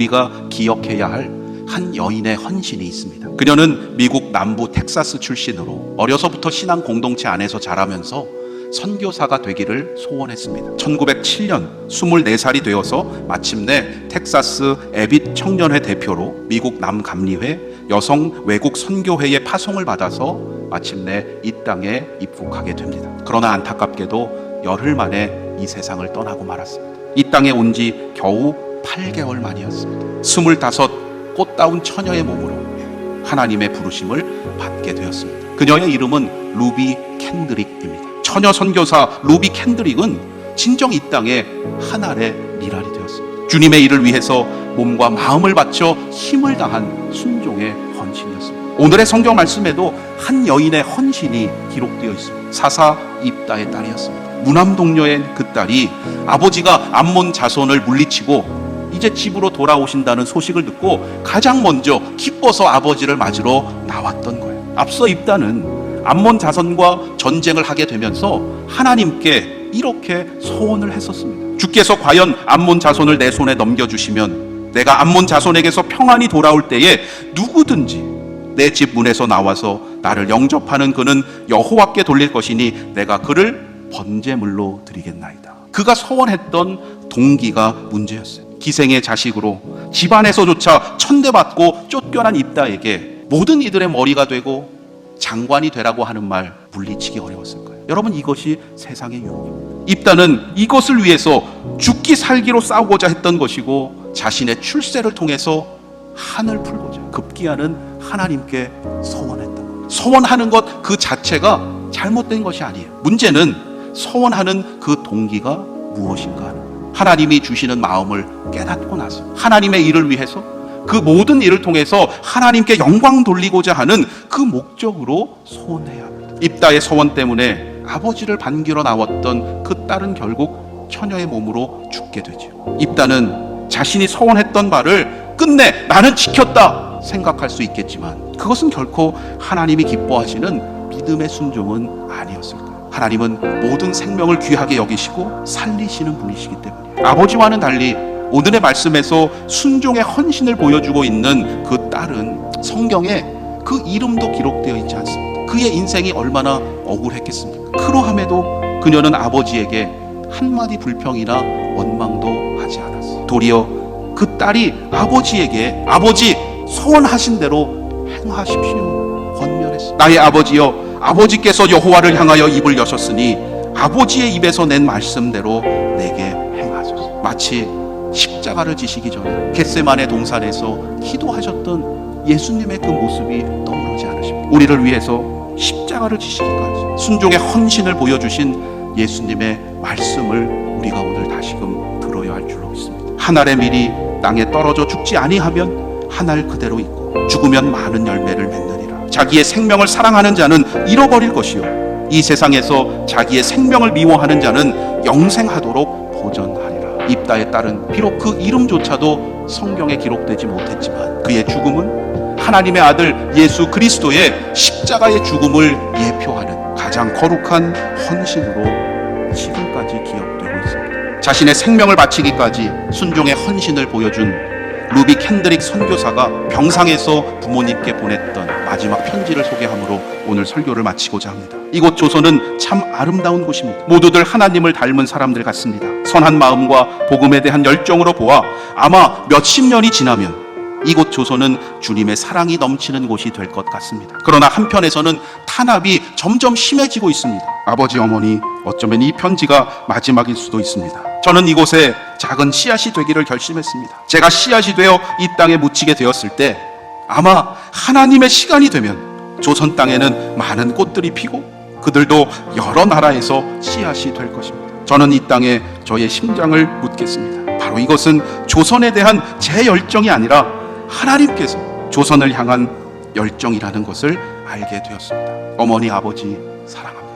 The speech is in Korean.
우리가 기억해야 할 한 여인의 헌신이 있습니다. 그녀는 미국 남부 텍사스 출신으로 어려서부터 신앙 공동체 안에서 자라면서 선교사가 되기를 소원했습니다. 1907년 24살이 되어서 마침내 텍사스 에빗 청년회 대표로 미국 남감리회 여성 외국 선교회의 파송을 받아서 마침내 이 땅에 입국하게 됩니다. 그러나 안타깝게도 열흘 만에 이 세상을 떠나고 말았습니다. 이 땅에 온 지 겨우 8개월 만이었습니다. 25 꽃다운 처녀의 몸으로 하나님의 부르심을 받게 되었습니다. 그녀의 이름은 루비 캔드릭입니다. 처녀 선교사 루비 캔드릭은 진정 이 땅에 하늘의 미랄이 되었습니다. 주님의 일을 위해서 몸과 마음을 바쳐 힘을 다한 순종의 헌신이었습니다. 오늘의 성경 말씀에도 한 여인의 헌신이 기록되어 있습니다. 사사 입다의 딸이었습니다. 무남동녀의 그 딸이 아버지가 암몬 자손을 물리치고 이제 집으로 돌아오신다는 소식을 듣고 가장 먼저 기뻐서 아버지를 맞으러 나왔던 거예요. 앞서 입다는 암몬 자손과 전쟁을 하게 되면서 하나님께 이렇게 소원을 했었습니다. 주께서 과연 암몬 자손을 내 손에 넘겨주시면 내가 암몬 자손에게서 평안이 돌아올 때에 누구든지 내 집 문에서 나와서 나를 영접하는 그는 여호와께 돌릴 것이니 내가 그를 번제물로 드리겠나이다. 그가 소원했던 동기가 문제였어요. 기생의 자식으로 집안에서조차 천대받고 쫓겨난 입다에게 모든 이들의 머리가 되고 장관이 되라고 하는 말 물리치기 어려웠을 거예요. 여러분, 이것이 세상의 유혹입니다. 입다는 이것을 위해서 죽기 살기로 싸우고자 했던 것이고 자신의 출세를 통해서 한을 풀고자 급기야는 하나님께 소원했던 거예요. 소원하는 것 그 자체가 잘못된 것이 아니에요. 문제는 소원하는 그 동기가 무엇인가 하는 거예요. 하나님이 주시는 마음을 깨닫고 나서 하나님의 일을 위해서 그 모든 일을 통해서 하나님께 영광 돌리고자 하는 그 목적으로 소원해야 합니다. 입다의 소원 때문에 아버지를 반기러 나왔던 그 딸은 결국 처녀의 몸으로 죽게 되죠. 입다는 자신이 소원했던 바를 끝내 나는 지켰다 생각할 수 있겠지만 그것은 결코 하나님이 기뻐하시는 믿음의 순종은 아니었을 거예요. 하나님은 모든 생명을 귀하게 여기시고 살리시는 분이시기 때문에 아버지와는 달리 오늘의 말씀에서 순종의 헌신을 보여주고 있는 그 딸은 성경에 그 이름도 기록되어 있지 않습니다. 그의 인생이 얼마나 억울했겠습니까? 그러함에도 그녀는 아버지에게 한마디 불평이나 원망도 하지 않았어요. 도리어 그 딸이 아버지에게 아버지 소원하신 대로 행하십시오 권면했어요. 나의 아버지여, 아버지께서 여호와를 향하여 입을 여셨으니 아버지의 입에서 낸 말씀대로 내게 행하소서. 마치 십자가를 지시기 전에 겟세마네 동산에서 기도하셨던 예수님의 그 모습이 떠오르지 않으십니까? 우리를 위해서 십자가를 지시기까지 순종의 헌신을 보여주신 예수님의 말씀을 우리가 오늘 다시금 들어야 할 줄로 믿습니다. 한 알의 밀이 땅에 떨어져 죽지 아니하면 한 알 그대로 있고 죽으면 많은 열매를 맺느니라. 자기의 생명을 사랑하는 자는 잃어버릴 것이요 이 세상에서 자기의 생명을 미워하는 자는 영생하도록 보전하리라. 입다의 딸은 비록 그 이름조차도 성경에 기록되지 못했지만 그의 죽음은 하나님의 아들 예수 그리스도의 십자가의 죽음을 예표하는 가장 거룩한 헌신으로 지금까지 기억되고 있습니다. 자신의 생명을 바치기까지 순종의 헌신을 보여준 루비 캔드릭 선교사가 병상에서 부모님께 보냈던 마지막 편지를 소개함으로 오늘 설교를 마치고자 합니다. 이곳 조선은 참 아름다운 곳입니다. 모두들 하나님을 닮은 사람들 같습니다. 선한 마음과 복음에 대한 열정으로 보아 아마 몇십 년이 지나면 이곳 조선은 주님의 사랑이 넘치는 곳이 될 것 같습니다. 그러나 한편에서는 탄압이 점점 심해지고 있습니다. 아버지, 어머니, 어쩌면 이 편지가 마지막일 수도 있습니다. 저는 이곳에 작은 씨앗이 되기를 결심했습니다. 제가 씨앗이 되어 이 땅에 묻히게 되었을 때 아마 하나님의 시간이 되면 조선 땅에는 많은 꽃들이 피고 그들도 여러 나라에서 씨앗이 될 것입니다. 저는 이 땅에 저의 심장을 묻겠습니다. 바로 이것은 조선에 대한 제 열정이 아니라 하나님께서 조선을 향한 열정이라는 것을 알게 되었습니다. 어머니, 아버지 사랑합니다.